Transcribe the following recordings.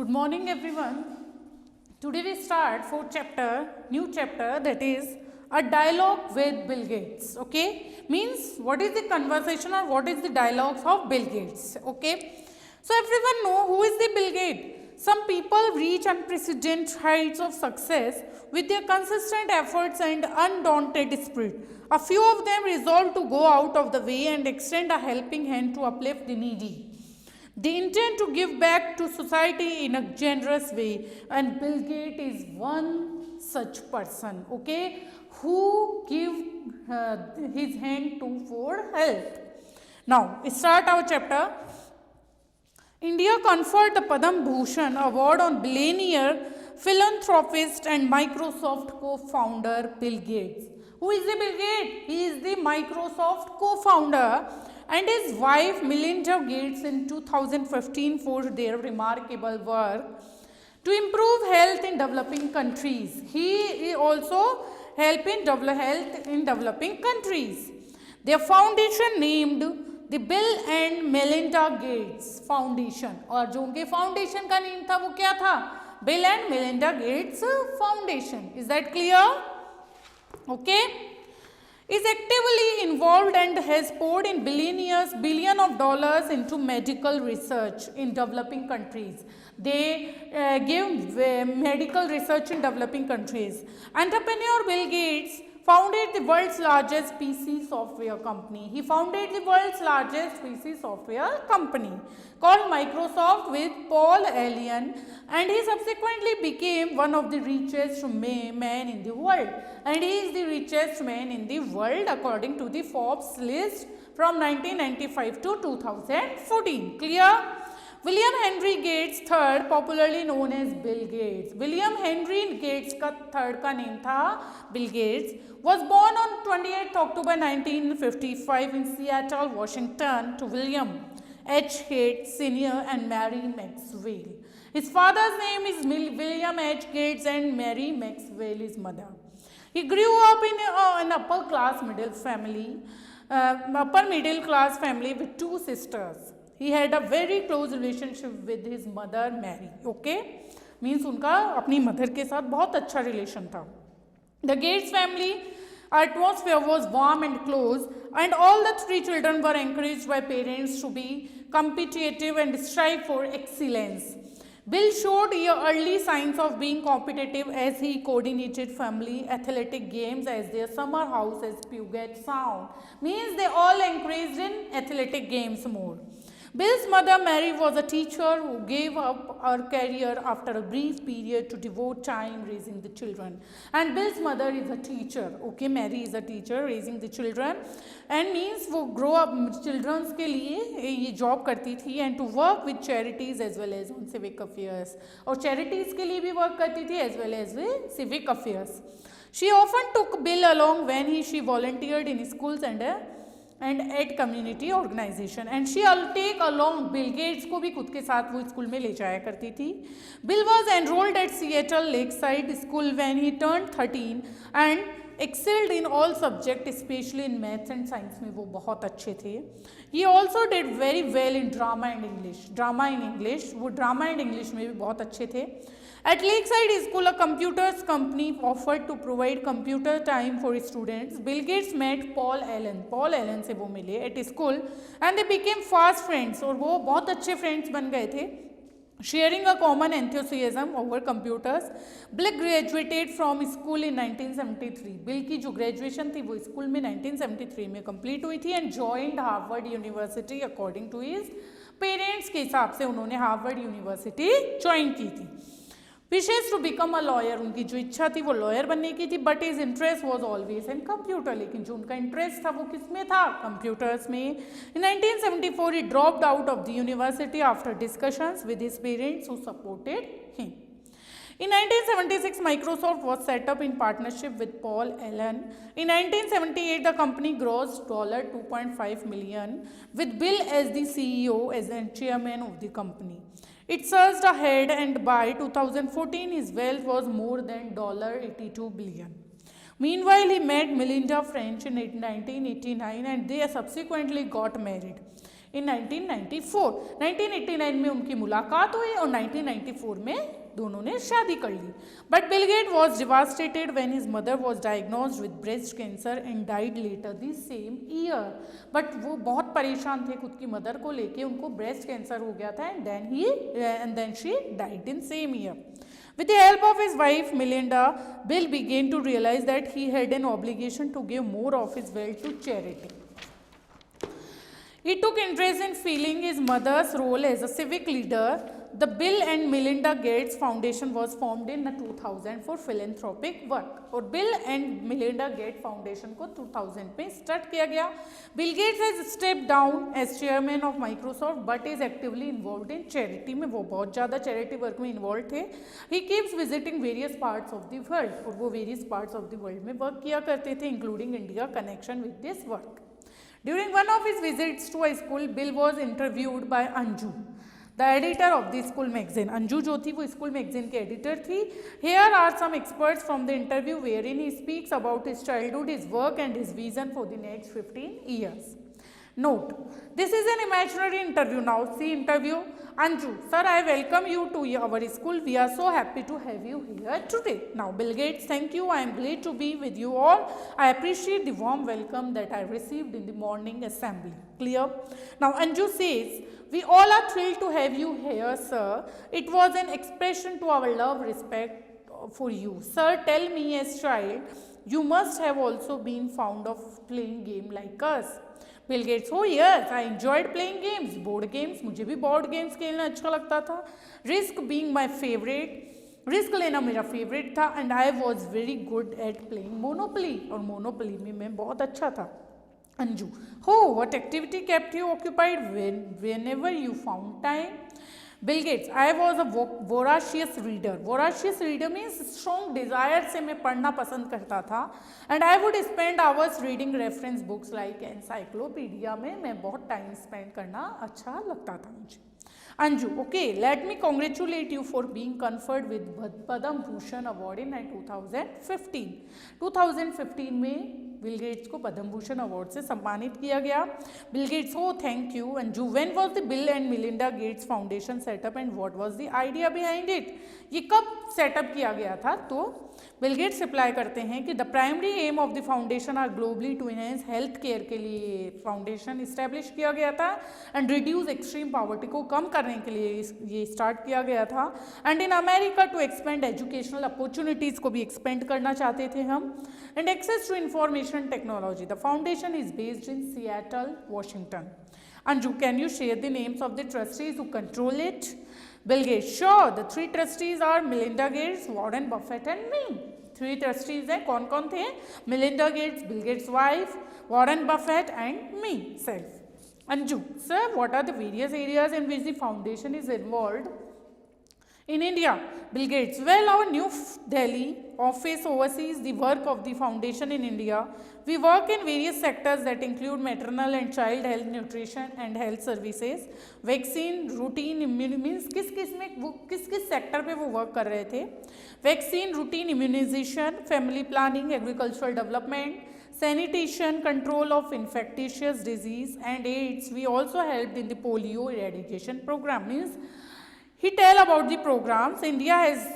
Good morning, everyone. Today we start fourth chapter, new chapter, that is a dialogue with Bill Gates. Okay, means what is the conversation or what is the dialogues of Bill Gates. Okay, so everyone know who is the Bill Gates. Some people reach unprecedented heights of success with their consistent efforts and undaunted spirit. A few of them resolve to go out of the way and extend a helping hand to uplift the needy. They intend to give back to society in a generous way, and Bill Gates is one such person, okay, who give his hand to for help. Now, start our chapter. India conferred the Padam Bhushan award on billionaire, philanthropist, and Microsoft co-founder Bill Gates. Who is the Bill Gates? He is the Microsoft co-founder, and his wife Melinda Gates in 2015 for their remarkable work to improve health in developing countries. He also help in health in developing countries. Their foundation named the Bill and Melinda Gates Foundation, और जो उनके foundation का name था वो क्या था? Bill and Melinda Gates Foundation. Is that clear? Okay. Is actively involved and has poured in billion of dollars into medical research in developing countries. They give medical research in developing countries. Entrepreneur Bill Gates founded the world's largest PC software company. He founded the world's largest PC software company called Microsoft with Paul Allen, and he subsequently became one of the richest men in the world. And he is the richest man in the world according to the Forbes list from 1995 to 2014. Clear? William Henry Gates III, popularly known as Bill Gates. William Henry Gates का third का name था Bill Gates. Was born on 28 October 1955 in Seattle, Washington, to William H. Gates Sr. and Mary Maxwell. His father's name is William H. Gates and Mary Maxwell, his mother. He grew up in an upper middle class family with two sisters. He had a very close relationship with his mother Mary. Okay, means उनका अपनी mother के साथ बहुत अच्छा relation था. The Gates family atmosphere was warm and close, and all the three children were encouraged by parents to be competitive and strive for excellence. Bill showed early signs of being competitive as he coordinated family athletic games as their summer house as Puget Sound. Means they all encouraged in athletic games more. Bill's mother Mary was a teacher who gave up her career after a brief period to devote time raising the children. And Bill's mother is a teacher. Okay, Mary is a teacher raising the children, and means वो grow up children's के लिए ये job करती थी and to work with charities as well as on civic affairs. और charities के लिए भी work करती थी as well as with civic affairs. She often took Bill along when she volunteered in schools and at community organization, and she take along Bill Gates को भी खुद के साथ वो स्कूल में ले जाया करती थी. Bill was enrolled at Seattle Lakeside School when he turned 13 and excelled in all subjects, especially in maths and science में वो बहुत अच्छे थे. He also did very well in drama and English. वो drama and English में भी बहुत अच्छे थे. At Lakeside School, a computers company offered to provide computer time for students. Bill Gates met Paul Allen से वो मिले at school, and they became fast friends, और वो बहुत अच्छे friends बन गए थे, sharing a common enthusiasm over computers. Bill graduated from school in 1973. Bill की जो graduation थी वो school में 1973 में complete हुई थी and joined Harvard University according to his parents के हिसाब से उन्होंने Harvard University join की थी. Wishes to become a lawyer, उनकी जो इच्छा थी वो lawyer बनने की थी, but his interest was always in computer. लेकिन जो उनका interest था वो किस में था? Computers में. In 1974 he dropped out of the university after discussions with his parents who supported him. In 1976 Microsoft was set up in partnership with Paul Allen. In 1978 the company grossed $2.5 million with Bill as the CEO as the chairman of the company. It surged ahead, and by 2014 his wealth was more than $82 billion. Meanwhile, he met Melinda French in 1989 and they subsequently got married. इन 1994। 1989 में उनकी मुलाकात हुई और 1994 में दोनों ने शादी कर ली। But Bill Gates was devastated when his mother was diagnosed with breast cancer and died later the same year. But वो बहुत परेशान थे खुद की मदर को लेके, उनको ब्रेस्ट कैंसर हो गया था and then she died in same year. With the help of his wife Melinda, Bill began to realize that he had an obligation to give more of his wealth to charity. He took interest in filling his mother's role as a civic leader. The Bill and Melinda Gates Foundation was formed in 2000 for philanthropic work. और Bill and Melinda Gates Foundation को 2000 में start किया गया। Bill Gates has stepped down as chairman of Microsoft but is actively involved in charity में वो बहुत ज़्यादा charity work में involved थे। He keeps visiting various parts of the world और वो various parts of the world में work किया करते थे including India connection with this work. During one of his visits to a school, Bill was interviewed by Anju, the editor of the school magazine. Anju जो थी वो school magazine के editor थी. Here are some experts from the interview wherein he speaks about his childhood, his work and his vision for the next 15 years. Note, this is an imaginary interview now. See interview. Anju, sir, I welcome you to our school. We are so happy to have you here today. Now, Bill Gates, thank you. I am glad to be with you all. I appreciate the warm welcome that I received in the morning assembly. Clear? Now, Anju says, we all are thrilled to have you here, sir. It was an expression to our love, respect for you. Sir, tell me as child, you must have also been fond of playing game like us. Bill Gates, oh yes, I enjoyed playing games, board games, मुझे भी board games खेलना अच्छा लगता था. Risk being my favorite, risk लेना मेरा favourite था and I was very good at playing monopoly और मोनोपली में मैं बहुत अच्छा था. अंजू, हो what activity kept you occupied whenever you found time? Bill Gates, I was a voracious reader. Voracious reader means strong desire से मैं पढ़ना पसंद करता था and I would spend hours reading reference books like encyclopedia में मैं बहुत time spend करना अच्छा लगता था मुझे. Anju, okay, let me congratulate you for being conferred with Padma Bhushan Award in 2015. 2015 में बिल गेट्स को पद्म भूषण अवार्ड से सम्मानित किया गया. Bill Gates, oh thank you. Anju, when was the Bill and Melinda Gates foundation set up and what was the idea behind it? ये कब setup किया गया था? तो बिल गेट्स रिप्लाई करते हैं कि the primary aim of the foundation are globally to enhance health care के लिए फाउंडेशन इस्टेब्लिश किया गया था एंड रिड्यूस एक्सट्रीम पॉवर्टी को कम करने के लिए ये स्टार्ट किया गया था and in America to expand educational opportunities को भी एक्सपेंड करना चाहते थे हम and access to information technology. The foundation is based in Seattle, Washington. Anju, can you share the names of the trustees who control it? Bill Gates, sure. The three trustees are Melinda Gates, Warren Buffett and me. Three trustees हैं, कौन कौन थे? Melinda Gates, Bill Gates' wife, Warren Buffett and me, self. Anju, sir, what are the various areas in which the foundation is involved? In India, Bill Gates, well, our New Delhi office oversees the work of the foundation in India. We work in various sectors that include maternal and child health, nutrition and health services, vaccine, routine means किस sector पे वो work कर रहे थे? Vaccine, routine immunisation, family planning, agricultural development, sanitation, control of infectious disease and AIDS. We also helped in the polio eradication program. Means he tell about the programs. India has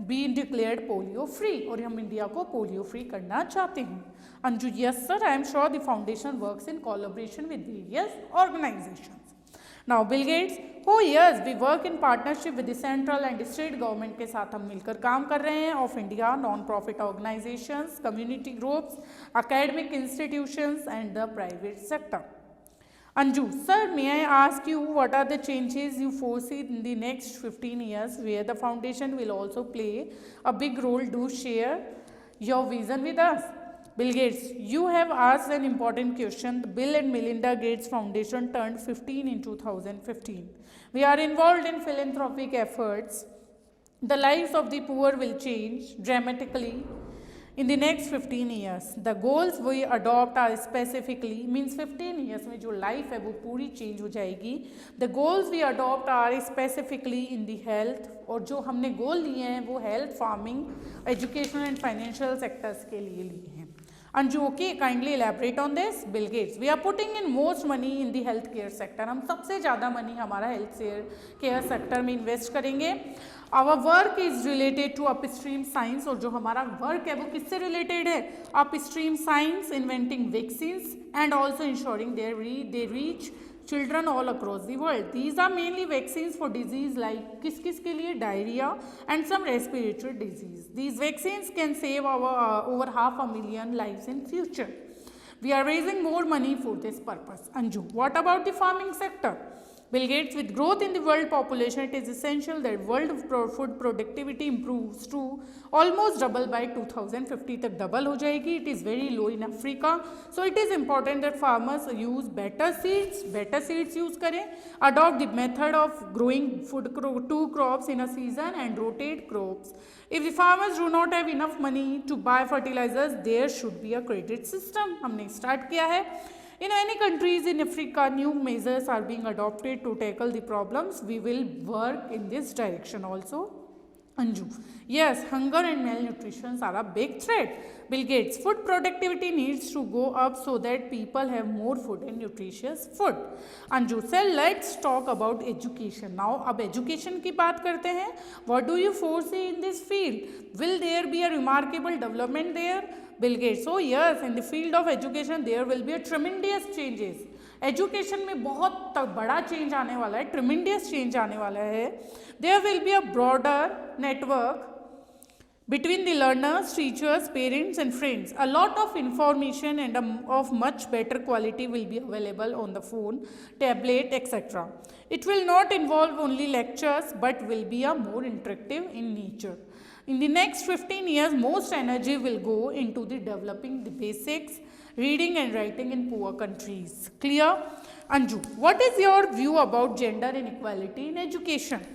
been declared polio free और हम India को polio free करना चाहते हैं. Anju, yes sir, I am sure the foundation works in collaboration with various organizations. Now Bill Gates, oh yes, we work in partnership with the central and state government के साथ हम मिलकर काम कर रहे हैं of India, non-profit organizations, community groups, academic institutions and the private sector. Anju, sir, may I ask you what are the changes you foresee in the next 15 years where the foundation will also play a big role? Do share your vision with us. Bill Gates, you have asked an important question. The Bill and Melinda Gates Foundation turned 15 in 2015. We are involved in philanthropic efforts. The lives of the poor will change dramatically in the next 15 years. The goals we adopt are specifically, means 15 years में जो life है वो पूरी change हो जाएगी. The goals we adopt are specifically in the health और जो हमने goal लिए हैं वो health, farming, educational and financial sectors के लिए लिए हैं. Anju, okay, kindly elaborate on this. Bill Gates, we are putting in most money in the health care sector. हम सबसे ज़्यादा मनी हमारा हेल्थ केयर सेक्टर में इन्वेस्ट करेंगे. Our work is related to upstream science, और जो हमारा work है वो किससे रिलेटेड है? upstream science, inventing vaccines and also ensuring they reach children all across the world. These are mainly vaccines for disease like किस किस के लिए? diarrhea and some respiratory disease. These vaccines can save over 500,000 lives in future. We are raising more money for this purpose. Anju, what about the farming sector? Bill Gates, with growth in the world population, it is essential that world food productivity improves to almost double by 2050 तक double हो जाएगी. It is very low in Africa, so it is important that farmers use better seeds use करें, adopt the method of growing two crops in a season and rotate crops. If the farmers do not have enough money to buy fertilizers, there should be a credit system. हमने start किया है. In many countries in Africa, new measures are being adopted to tackle the problems. We will work in this direction also. Anju, yes, hunger and malnutrition are a big threat. Bill Gates, food productivity needs to go up so that people have more food and nutritious food. Anju, so let's talk about education now. अब education की बात करते हैं. What do you foresee in this field? Will there be a remarkable development there? Bill Gates, oh yes, in the field of education there will be a tremendous changes. Education में बहुत बड़ा change आने वाला है, tremendous change आने वाला है. There will be a broader network between the learners, teachers, parents and friends. A lot of information and of much better quality will be available on the phone, tablet, etc. It will not involve only lectures but will be a more interactive in nature. In the next 15 years, most energy will go into the developing the basics, reading and writing in poor countries. Clear? Anju, what is your view about gender inequality in education?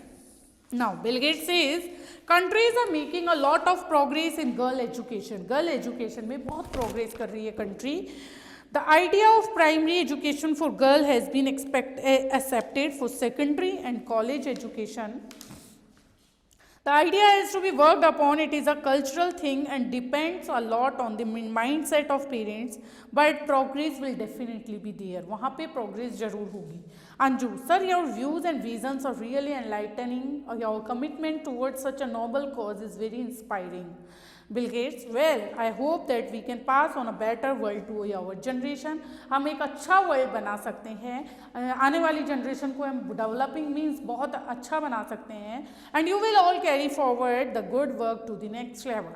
Now, Bill Gates says, countries are making a lot of progress in girl education. Girl education में बहुत progress कर रही है country. The idea of primary education for girl has been accepted for secondary and college education. The idea is to be worked upon. It is a cultural thing and depends a lot on the mindset of parents, but progress will definitely be there. वहाँ पे progress जरूर होगी. Anju, sir, your views and visions are really enlightening. Your commitment towards such a noble cause is very inspiring. Bill Gates, well, I hope that we can pass on a better world to our generation. हम एक अच्छा world बना सकते हैं. आने वाली generation को हम डेवलपिंग मीन्स बहुत अच्छा बना सकते हैं. And you will all carry forward the good work to the next level.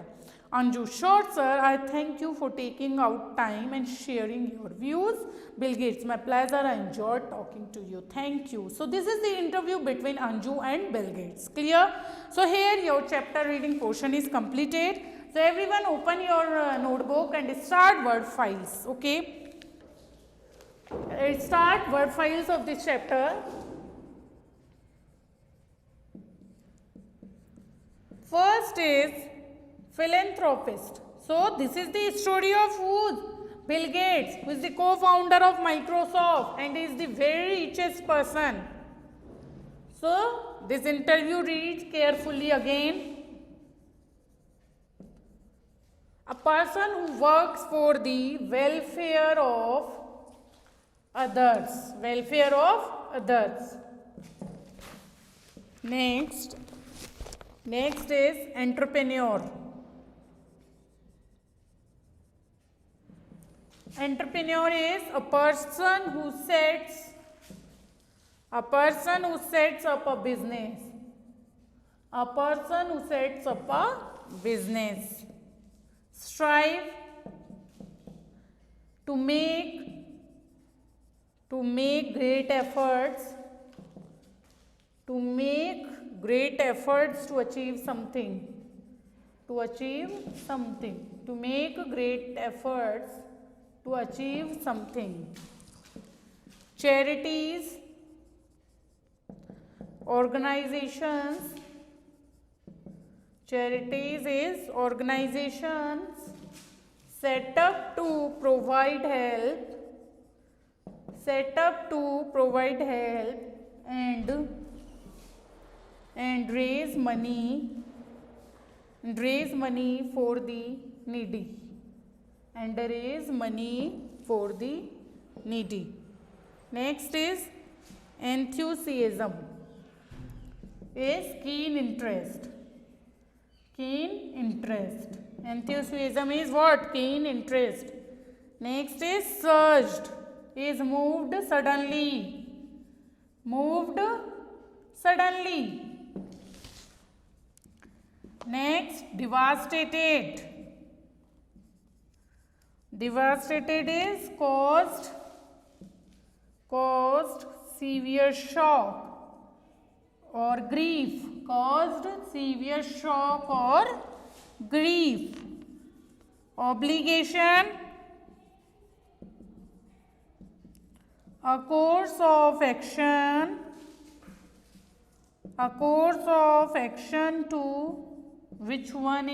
Anju, sure sir, I thank you for taking out time and sharing your views. Bill Gates, my pleasure, I enjoyed talking to you. Thank you. So this is the interview between Anju and Bill Gates. Clear? So here your chapter reading portion is completed. So everyone open your notebook and start word files. Okay? Start word files of this chapter. First is philanthropist. So this is the story of who? Bill Gates, who is the co-founder of Microsoft and is the very richest person. So this interview reads carefully again. A person who works for the welfare of others. Welfare of others. Next is entrepreneur. Entrepreneur is a person who sets up a business. A person who sets up a business. Strive to make great efforts to achieve something. To make great efforts to achieve something. Charities, organizations is organizations set up to provide help and raise money for the needy. and raise money for the needy. Next is enthusiasm, is keen interest. Keen interest. Enthusiasm is what? Keen interest. Next is surged, is moved suddenly. Moved suddenly. Next, devastated. Devastated is caused severe shock or grief. Caused severe shock or grief. Obligation, a course of action. A course of action to which one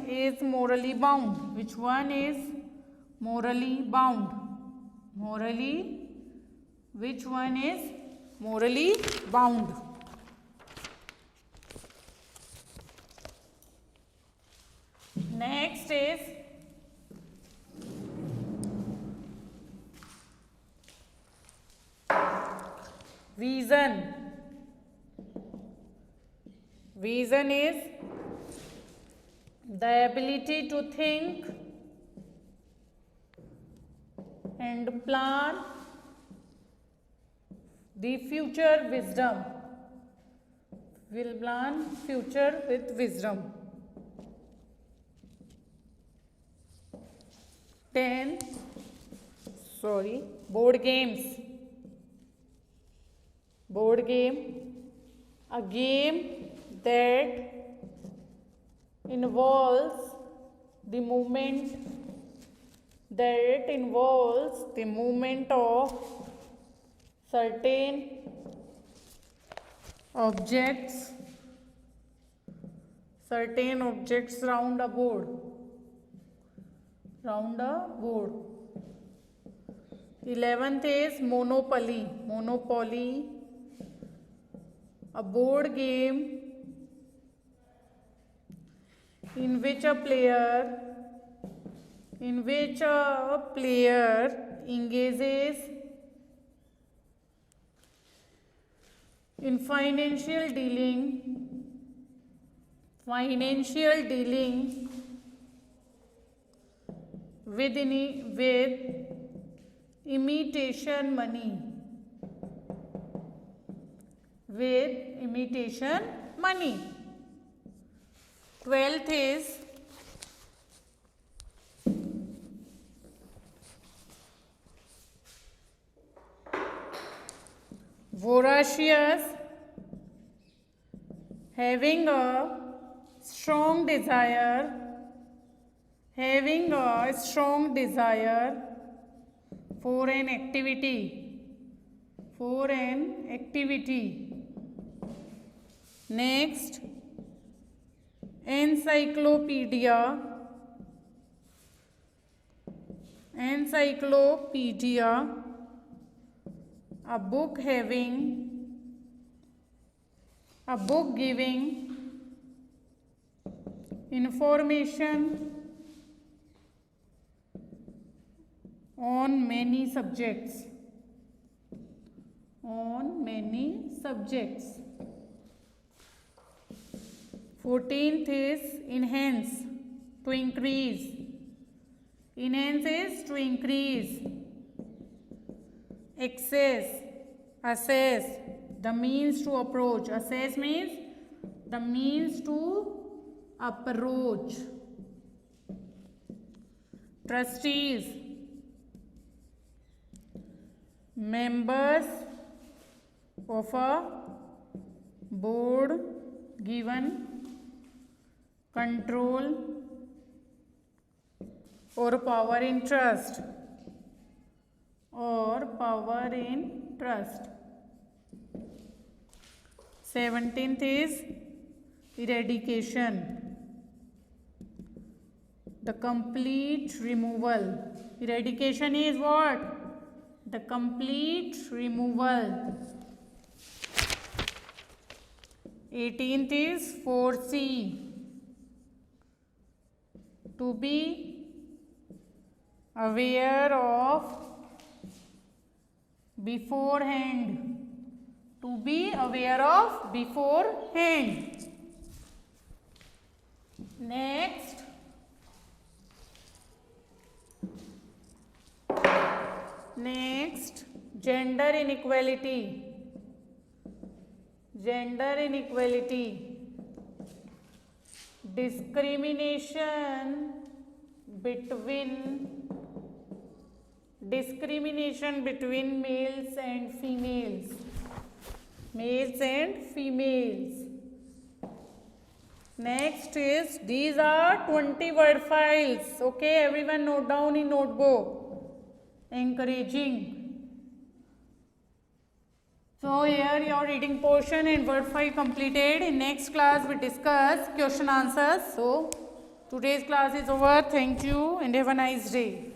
is morally bound. Which one is morally bound? Morally, which one is morally bound? Next is vision. Vision is the ability to think and plan the future wisdom. Will plan future with wisdom. 10. Board games. Board game, a game that involves the movement of certain objects round a board. 11th is Monopoly. Monopoly, a board game in which a player engages in financial dealing with imitation money. 12th is voracious, having a strong desire for an activity. Next, encyclopedia, a book giving information on many subjects. 14th is enhance, to increase. Enhance is to increase. Assess, the means to approach. Assess means the means to approach. Trustees, members of a board given control or power in trust. 17th is eradication, the complete removal. Eradication is what? The complete removal. 18th is foresee, to be aware of beforehand, to be aware of beforehand. Next, gender inequality. Gender inequality, discrimination between males and females. Males and females. Next is, these are 20 word files. Okay, everyone note down in notebook. Encouraging. So here your reading portion and word file completed. In next class we discuss question answers. So today's class is over. Thank you and have a nice day.